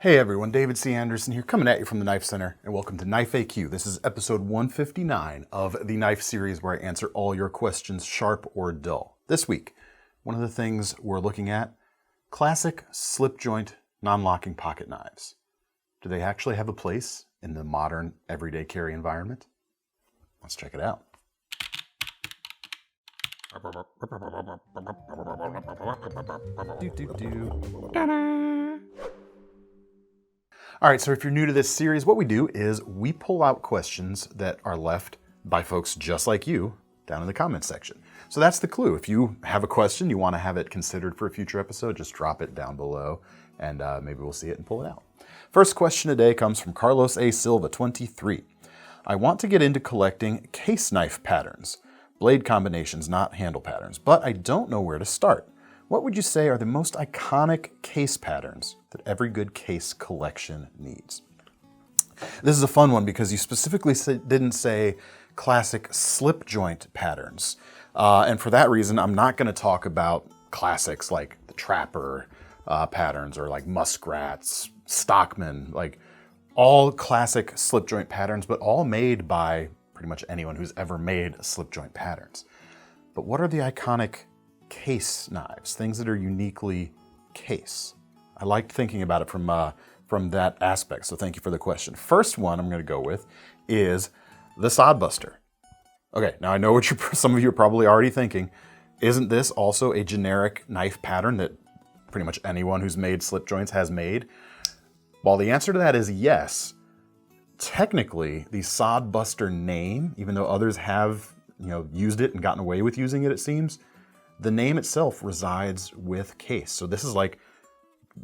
Hey everyone, David C. Anderson here, coming at you from the Knife Center, and welcome to Knife AQ. This is episode 159 of the Knife series where I answer all your questions, sharp or dull. This week, one of the things we're looking at, classic slip joint non-locking pocket knives. Do they actually have a place in the modern everyday carry environment? Let's check it out. All right, so if you're new to this series, what we do is we pull out questions that are left by folks just like you down in the comments section. So that's the clue. If you have a question, you want to have it considered for a future episode, just drop it down below and maybe we'll see it and pull it out. First question today comes from Carlos A. Silva, 23. I want to get into collecting case knife patterns, blade combinations, not handle patterns, but I don't know where to start. What would you say are the most iconic case patterns that every good case collection needs? This is a fun one because you specifically didn't say classic slip joint patterns. And for that reason, I'm not going to talk about classics like the Trapper patterns or like Muskrats, Stockman, like all classic slip joint patterns, but all made by pretty much anyone who's ever made slip joint patterns. But what are the iconic case knives, things that are uniquely case? I liked thinking about it from that aspect, so thank you for the question. First one I'm going to go with is the Sodbuster. Okay, now I know what some of you are probably already thinking. Isn't this also a generic knife pattern that pretty much anyone who's made slip joints has made? While the answer to that is yes, technically the Sodbuster name, even though others have used it and gotten away with using it it the name itself resides with case. So this is like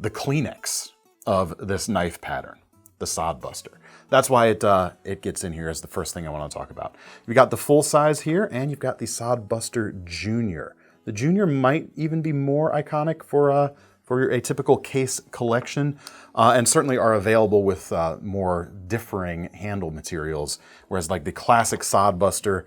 the Kleenex of this knife pattern, the Sodbuster. That's why it gets in here as the first thing I want to talk about. You've got the full size here, and you've got the Sodbuster Junior. The Junior might even be more iconic for your atypical case collection, and certainly are available with more differing handle materials. Whereas like the classic Sodbuster,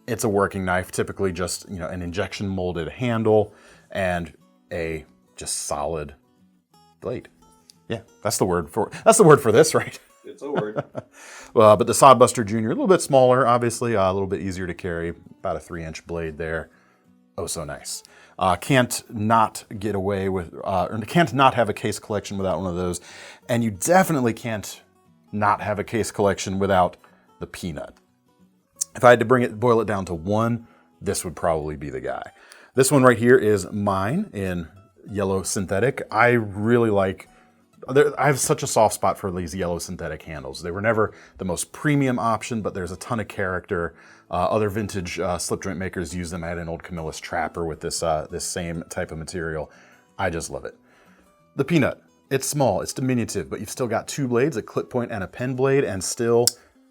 it's a working knife, typically just an injection molded handle and a just solid blade. Yeah, that's the word for this, right? It's a word. But the Sodbuster Junior, a little bit smaller, obviously, a little bit easier to carry, about a 3-inch blade there. Oh, so nice. Can't not get away with, or can't not have a case collection without one of those. And you definitely can't not have a case collection without the Peanut. If I had to boil it down to one, this would probably be the guy. This one right here is mine in yellow synthetic. I really like, I have such a soft spot for these yellow synthetic handles. They were never the most premium option, but there's a ton of character. Other vintage slip joint makers use them. I had an old Camillus Trapper with this same type of material. I just love it. The Peanut, it's small, it's diminutive, but you've still got two blades, a clip point and a pen blade, and still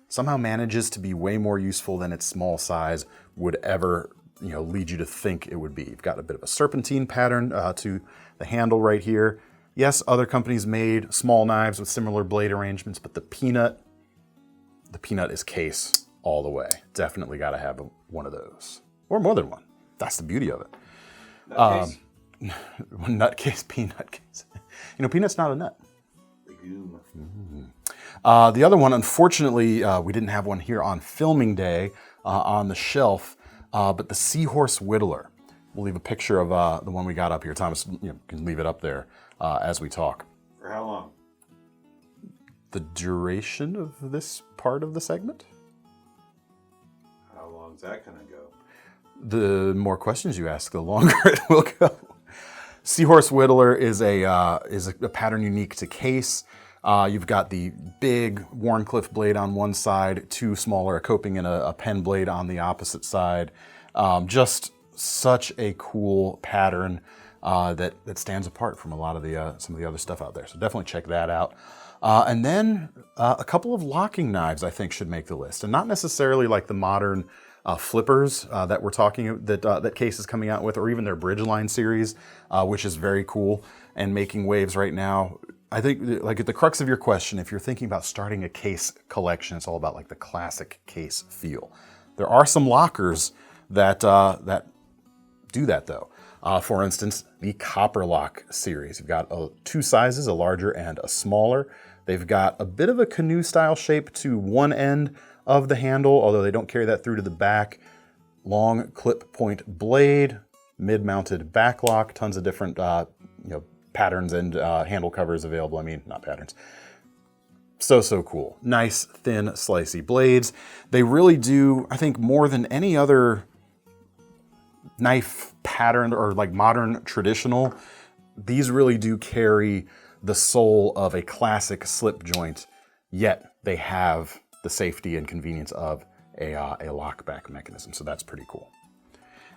somehow manages to be way more useful than its small size would ever lead you to think it would be. You've got a bit of a serpentine pattern to the handle right here. Yes, other companies made small knives with similar blade arrangements, but the Peanut is case all the way. Definitely got to have one of those, or more than one. That's the beauty of it. Nut case, peanut case. Peanut's not a nut. Legume. The other one, unfortunately, we didn't have one here on filming day on the shelf, but the Seahorse Whittler. We'll leave a picture of the one we got up here. Thomas can leave it up there as we talk. For how long? The duration of this part of the segment? How long's that gonna go? The more questions you ask, the longer it will go. Seahorse Whittler is a pattern unique to case. You've got the big Wharncliffe blade on one side, two smaller, a coping and a pen blade on the opposite side. Just such a cool pattern that stands apart from a lot of some of the other stuff out there. So definitely check that out. And then a couple of locking knives I think should make the list, and not necessarily like the modern flippers that we're talking that Case is coming out with, or even their Bridgeline series, which is very cool and making waves right now. I think like at the crux of your question, if you're thinking about starting a case collection, it's all about like the classic case feel. There are some lockers that do that though. For instance, the Copper Lock series. You've got two sizes, a larger and a smaller. They've got a bit of a canoe style shape to one end of the handle, although they don't carry that through to the back. Long clip point blade, mid-mounted back lock, tons of different patterns and handle covers available. I mean, not patterns. So cool. Nice, thin, slicey blades. They really do, I think, more than any other knife pattern or like modern traditional, these really do carry the soul of a classic slip joint, yet they have the safety and convenience of a lockback mechanism. So that's pretty cool.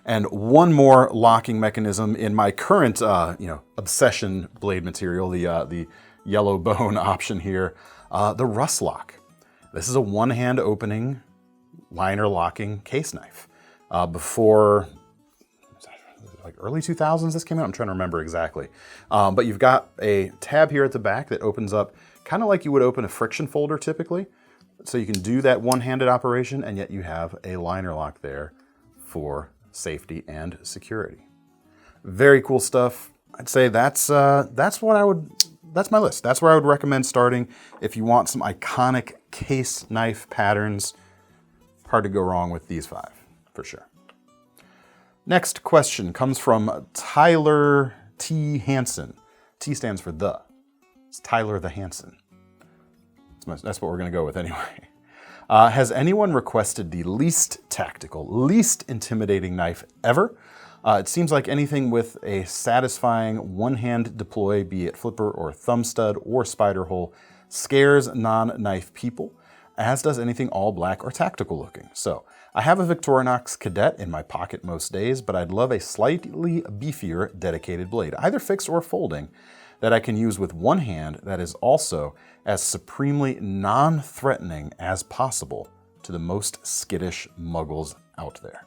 And one more locking mechanism in my current obsession blade material, the yellow bone option here, the Rust Lock. This is a one-hand opening liner locking case knife. Before like early 2000s this came out, I'm trying to remember exactly. But you've got a tab here at the back that opens up kind of like you would open a friction folder typically. So you can do that one-handed operation, and yet you have a liner lock there for safety and security. Very cool stuff. I'd say that's my list. That's where I would recommend starting if you want some iconic case knife patterns. Hard to go wrong with these 5, for sure. Next question comes from Tyler T. Hansen. T stands for the. It's Tyler the Hansen. That's what we're going to go with anyway. Has anyone requested the least tactical, least intimidating knife ever? It seems like anything with a satisfying one-hand deploy, be it flipper or thumb stud or spider hole, scares non-knife people, as does anything all black or tactical looking. So I have a Victorinox Cadet in my pocket most days, but I'd love a slightly beefier dedicated blade, either fixed or folding, that I can use with one hand that is also as supremely non-threatening as possible to the most skittish muggles out there.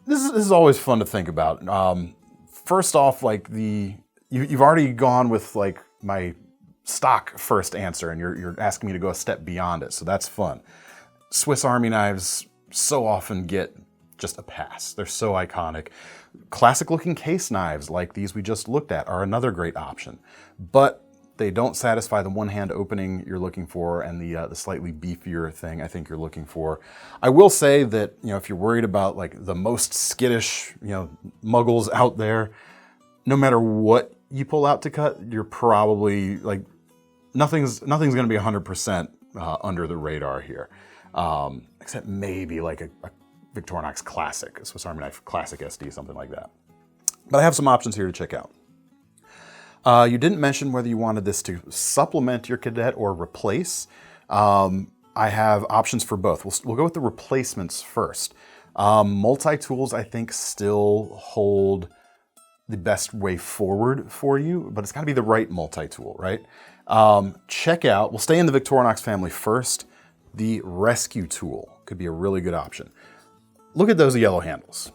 This is always fun to think about. First off, like you've already gone with like my stock first answer, and you're asking me to go a step beyond it, so that's fun. Swiss Army knives so often get just a pass. They're so iconic. Classic looking case knives like these we just looked at are another great option, but they don't satisfy the one-hand opening you're looking for and the slightly beefier thing I think you're looking for. I will say that, if you're worried about like the most skittish, muggles out there, no matter what you pull out to cut, you're probably like, nothing's going to be 100% under the radar here, except maybe like a Victorinox Classic, a Swiss Army Knife Classic SD, something like that. But I have some options here to check out. You didn't mention whether you wanted this to supplement your Cadet or replace. I have options for both. We'll go with the replacements first. Multi-tools, I think, still hold the best way forward for you, but it's got to be the right multi-tool, right? Check out, we'll stay in the Victorinox family first. The Rescue tool could be a really good option. Look at those yellow handles.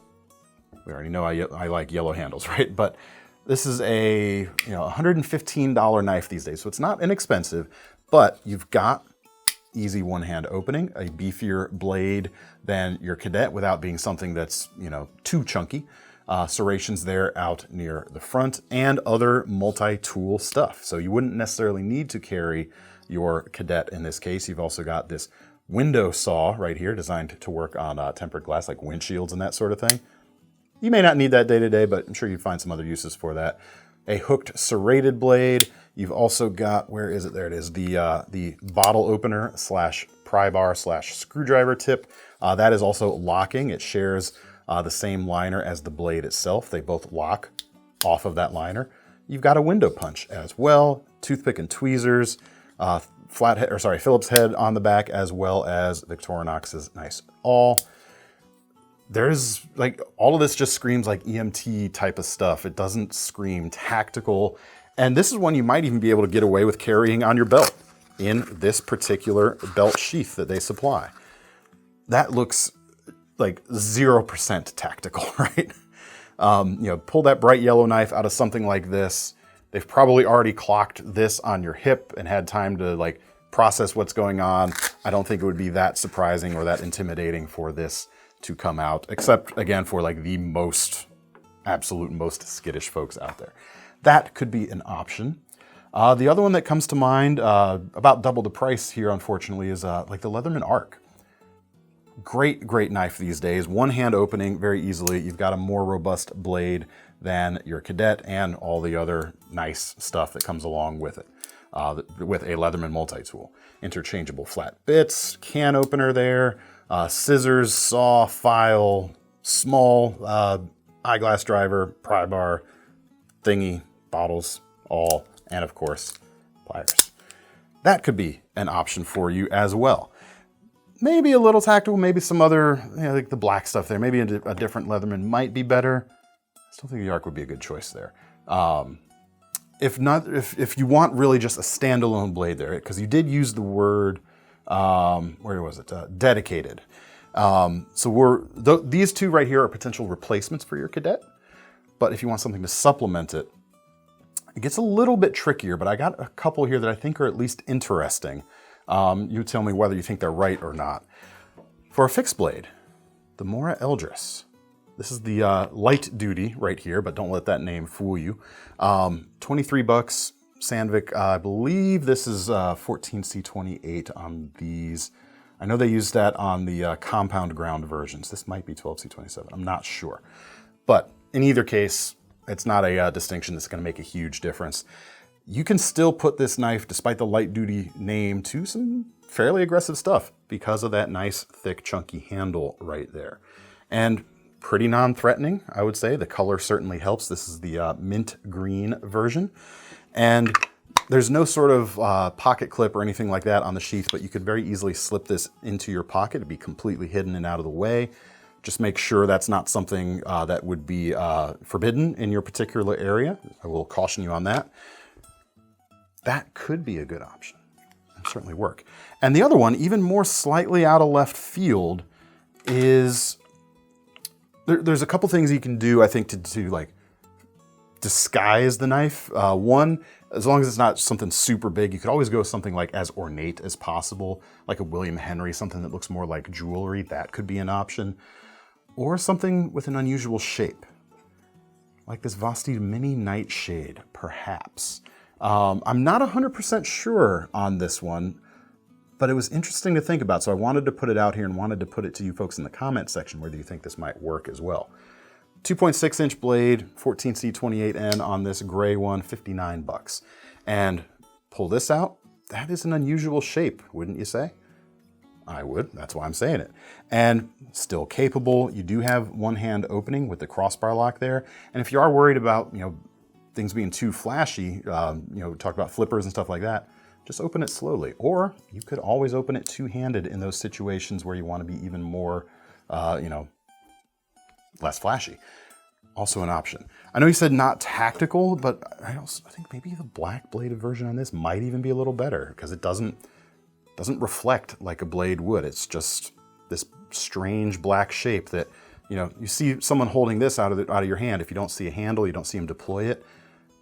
We already know I like yellow handles, right? But this is a $115 knife these days, so it's not inexpensive, but you've got easy one-hand opening, a beefier blade than your Cadet without being something that's too chunky. Serrations there out near the front, and other multi-tool stuff. So you wouldn't necessarily need to carry your Cadet in this case. You've also got this window saw right here designed to work on tempered glass like windshields and that sort of thing. You may not need that day to day, but I'm sure you'd find some other uses for that. A hooked serrated blade. You've also got, where is it? There it is, the bottle opener / pry bar / screwdriver tip. That is also locking. It shares the same liner as the blade itself. They both lock off of that liner. You've got a window punch as well, toothpick and tweezers, Phillips head on the back, as well as Victorinox's nice awl. There's like, all of this just screams like EMT type of stuff. It doesn't scream tactical. And this is one you might even be able to get away with carrying on your belt in this particular belt sheath that they supply. That looks like 0% tactical, right? Pull that bright yellow knife out of something like this. They've probably already clocked this on your hip and had time to like process what's going on. I don't think it would be that surprising or that intimidating for this to come out, except again for like the most absolute most skittish folks out there. That could be an option. The other one that comes to mind, about double the price here, unfortunately, is like the Leatherman Arc. Great, great knife these days. One hand opening very easily. You've got a more robust blade than your Cadet and all the other nice stuff that comes along with it. With a Leatherman multi-tool. Interchangeable flat bits, can opener there, scissors, saw, file, small eyeglass driver, pry bar, thingy, bottles, all, and of course, pliers. That could be an option for you as well. Maybe a little tactical, maybe some other, like the black stuff there. Maybe a different Leatherman might be better. I still think the Arc would be a good choice there. If not, if you want really just a standalone blade there, because you did use the word, where was it? Dedicated. So these two right here are potential replacements for your Cadet. But if you want something to supplement it, it gets a little bit trickier, but I got a couple here that I think are at least interesting. You tell me whether you think they're right or not. For a fixed blade, the Mora Eldris. This is the light duty right here, but don't let that name fool you. 23 bucks, Sandvik. I believe this is 14C28 on these. I know they used that on the compound ground versions. This might be 12C27. I'm not sure. But in either case, it's not a distinction that's going to make a huge difference. You can still put this knife, despite the light duty name, to some fairly aggressive stuff because of that nice, thick, chunky handle right there. And pretty non-threatening, I would say. The color certainly helps. This is the mint green version. And there's no sort of pocket clip or anything like that on the sheath, but you could very easily slip this into your pocket. It'd be completely hidden and out of the way. Just make sure that's not something that would be forbidden in your particular area. I will caution you on that. That could be a good option. It'd certainly work. And the other one, even more slightly out of left field, is there's a couple things you can do, I think, to like disguise the knife. One, as long as it's not something super big, you could always go with something like as ornate as possible, like a William Henry, something that looks more like jewelry. That could be an option. Or something with an unusual shape, like this Vosti Mini Nightshade, perhaps. I'm not 100% sure on this one, but it was interesting to think about, so I wanted to put it out here and wanted to put it to you folks in the comment section whether you think this might work as well. 2.6 inch blade, 14C28N on this gray one, 59 bucks. And pull this out, that is an unusual shape, wouldn't you say? I would, that's why I'm saying it. And still capable. You do have one hand opening with the crossbar lock there. And if you are worried about, things being too flashy, talk about flippers and stuff like that, just open it slowly. Or you could always open it two-handed in those situations where you want to be even more, less flashy. Also an option. I know you said not tactical, but I think maybe the black bladed version on this might even be a little better because it doesn't reflect like a blade would. It's just this strange black shape that, you see someone holding this out of your hand. If you don't see a handle, you don't see them deploy it.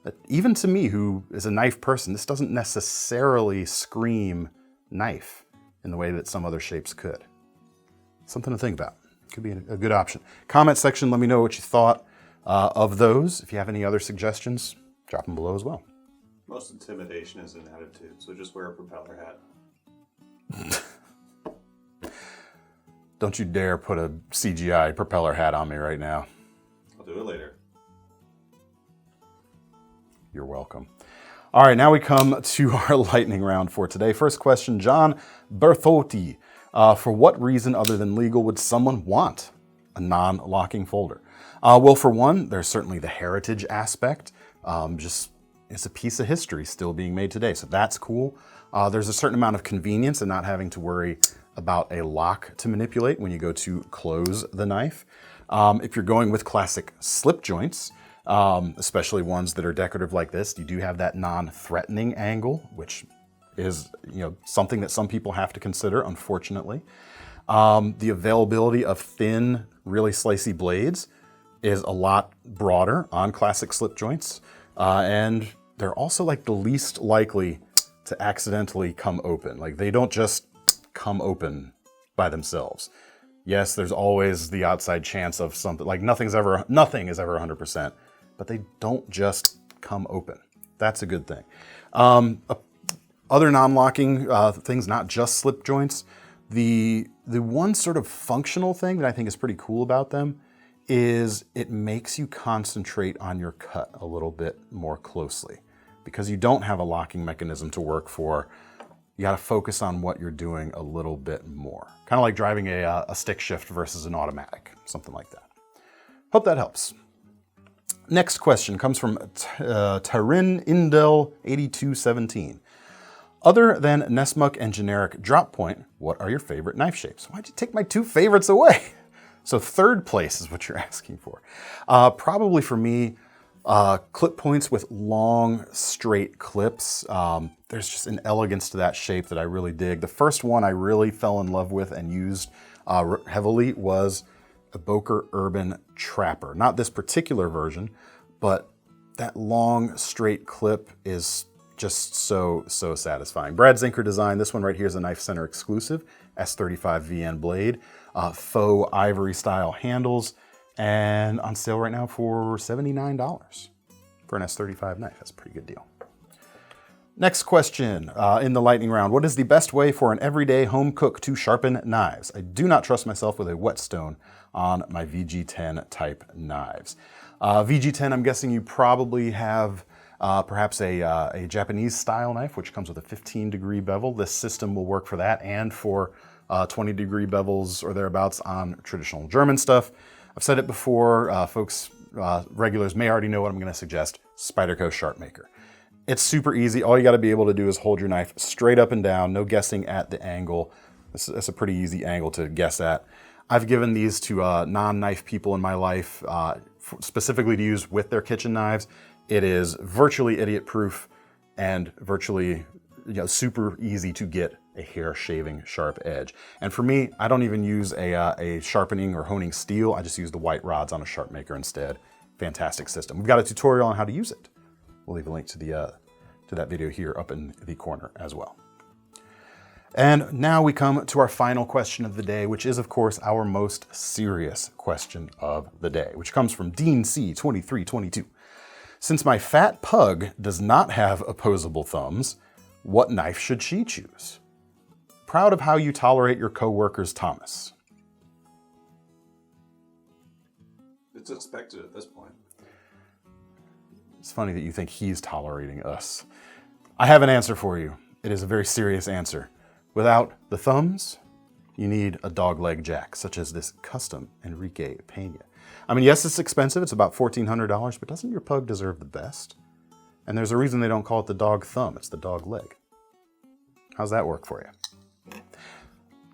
But even to me, who is a knife person, this doesn't necessarily scream knife in the way that some other shapes could. Something to think about. Could be a good option. Comment section, let me know what you thought of those. If you have any other suggestions, drop them below as well. Most intimidation is an attitude, so just wear a propeller hat. Don't you dare put a CGI propeller hat on me right now. I'll do it later. You're welcome. All right, now we come to our lightning round for today. First question, John Berthotti. For what reason other than legal would someone want a non-locking folder? Well, for one, there's certainly the heritage aspect. Just it's a piece of history still being made today, so that's cool. There's a certain amount of convenience in not having to worry about a lock to manipulate when you go to close the knife. If you're going with classic slip joints, especially ones that are decorative like this, you do have that non-threatening angle, which is something that some people have to consider, unfortunately. The availability of thin, really slicey blades is a lot broader on classic slip joints, and they're also like the least likely to accidentally come open. Like they don't just come open by themselves. Yes, there's always the outside chance of something, like nothing is ever 100%, but they don't just come open. That's a good thing. Other non-locking things, not just slip joints, the one sort of functional thing that I think is pretty cool about them is it makes you concentrate on your cut a little bit more closely. Because you don't have a locking mechanism to work for, you gotta focus on what you're doing a little bit more. Kind of like driving a stick shift versus an automatic, something like that. Hope that helps. Next question comes from Tarin Indel 8217. Other than Nessmuck and generic drop point, what are your favorite knife shapes? Why'd you take my two favorites away? So third place is what you're asking for. Probably for me, clip points with long, straight clips. There's just an elegance to that shape that I really dig. The first one I really fell in love with and used heavily was a Boker Urban Trapper. Not this particular version, but that long, straight clip is just so satisfying. Brad Zinker design. This one right here is a KnifeCenter exclusive, S35 VN blade, faux ivory style handles, and on sale right now for $79 for an S35 knife. That's a pretty good deal. Next question in the lightning round. What is the best way for an everyday home cook to sharpen knives? I do not trust myself with a whetstone on my VG10 type knives. VG10, I'm guessing you probably have perhaps a Japanese style knife, which comes with a 15-degree bevel. This system will work for that and for 20-degree bevels or thereabouts on traditional German stuff. I've said it before, folks, regulars may already know what I'm gonna suggest, Spyderco Sharpmaker. It's super easy. All you gotta be able to do is hold your knife straight up and down, no guessing at the angle. That's a pretty easy angle to guess at. I've given these to non-knife people in my life, specifically to use with their kitchen knives. It is virtually idiot-proof and virtually super easy to get a hair shaving sharp edge. And for me, I don't even use a sharpening or honing steel. I just use the white rods on a Sharpmaker instead. Fantastic system. We've got a tutorial on how to use it. We'll leave a link to that video here up in the corner as well. And now we come to our final question of the day, which is, of course, our most serious question of the day, which comes from Dean C. 2322. Since my fat pug does not have opposable thumbs, what knife should she choose? Proud of how you tolerate your coworkers, Thomas. It's expected at this point. It's funny that you think he's tolerating us. I have an answer for you. It is a very serious answer. Without the thumbs, you need a dog leg jack, such as this custom Enrique Pena. I mean, yes, it's expensive. It's about $1,400, but doesn't your pug deserve the best? And there's a reason they don't call it the dog thumb. It's the dog leg. How's that work for you?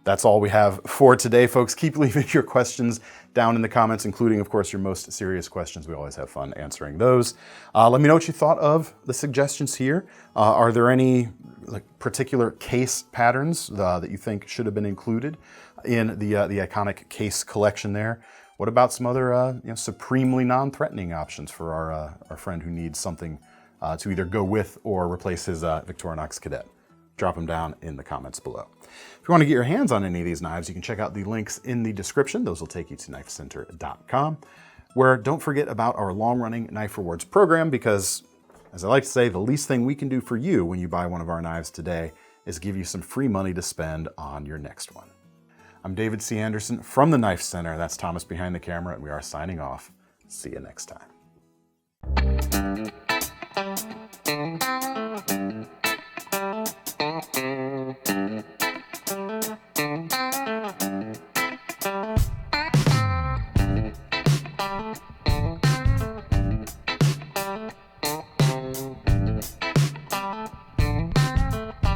That's all we have for today, folks. Keep leaving your questions down in the comments, including, of course, your most serious questions. We always have fun answering those. Let me know what you thought of the suggestions here. Are there any particular case patterns that you think should have been included in the iconic case collection there? What about some other supremely non-threatening options for our friend who needs something to either go with or replace his Victorinox Cadet? Drop them down in the comments below. If you want to get your hands on any of these knives, you can check out the links in the description. Those will take you to KnifeCenter.com, where don't forget about our long-running Knife Rewards program, because, as I like to say, the least thing we can do for you when you buy one of our knives today is give you some free money to spend on your next one. I'm David C. Anderson from the Knife Center. That's Thomas behind the camera, and we are signing off. See you next time.